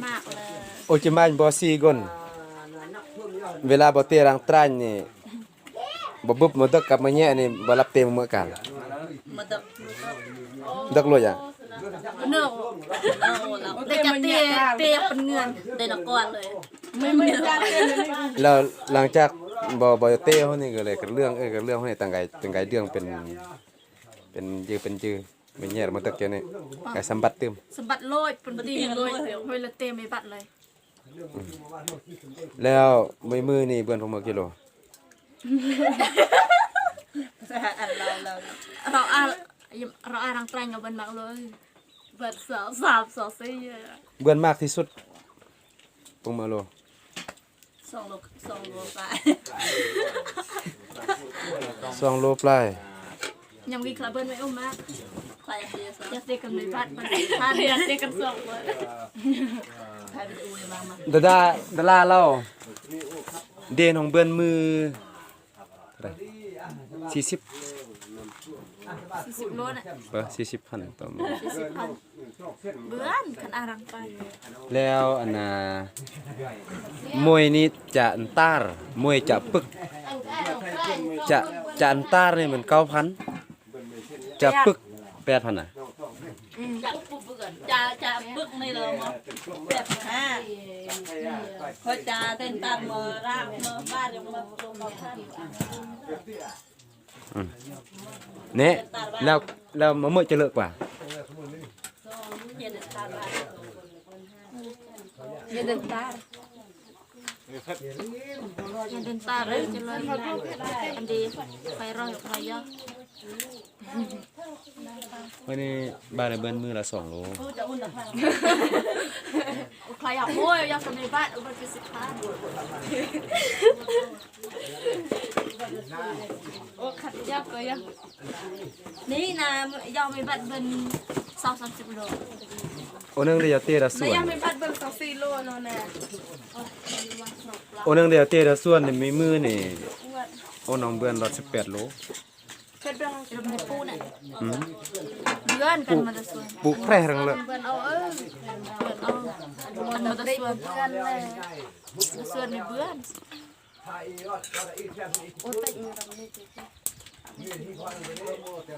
มากเลยโอจิมานบ่ซีก่อนเวลาบ่เตรังตรันนี่บ่บึบบ่ตึกกับมาแย่นี่บ่รับเต็มมื้อกันมาดับดักโลย่ะเนื้อได้จับเตะเป็นเงินได้นักก่อนเลยไม่ได้แล้วหลังจากบ่เตะเฮานี่ก็เลยกับเรื่องกับเรื่องเฮานี่ตั้งไกเรื่องเป็นยือไม่แย่มาตึกแกนี่ไก่สมบัติเติมสมบัติโลดเป็นบ่ดีโลดเฮ้ยละเตะไม่บัดเลยแล้วมือนี่เบิ่นพอกิโลเราอารังแตงกับเบิ่นมากเลยเบิ่น2 3 4เบิ่นมากที่สุดปงมาโล2 โลไป2 โลปลายยังมีคลาเบิ่นไม่มากใครอยากเตะกันไม่บัดมันท่านอยากเตะกัน2เลยใครไปดูเลยมาดาราเล่าเดนของเบิ่นมือเท่าไหร่40 โลน่ะ40,000ต่อมื้อ40,000เบิ่นคันอารังไปแล้วอันน่ะมวยนี่จะอันตารมวยจะปึกจะอันตารนี่มัน 9,000 จะปึก 8,000 น่ะจะปึกนี่เลยมั้ง85เขาจะเต้นตามมือรากมือบ้านยังมาลงมาท่านเนี่ยแล้วมะม่วงจะเลิกกว่าเย็นเดินตาเลยจะเลยอันดีไฟร้อนอยู่ไฟเยอะวันนี้บ้านในเบิ้ลมือละ2 โลใครอยากโอ้ยอยากทำในบ้านเอาไปสิค้าโอ้ขัดยากเลยยังนี่นะยอมไม่บัดเป็น20-30 โลโอนึงเดียวเตะละส่วนยังไม่บัดเป็น4 โลเนาะนะโอนึงเดียวเตะละส่วนนี่มีมือนี่โอน้องเบิ้ล18 โลเพิ่นเป็นในปูน่ะเดือนกันมาจะส่วนปุแพร่รังเลยเพิ่นเอามันมาจะส่วนเพื่อนเลยส่วนในเพื่อนโอ้แต่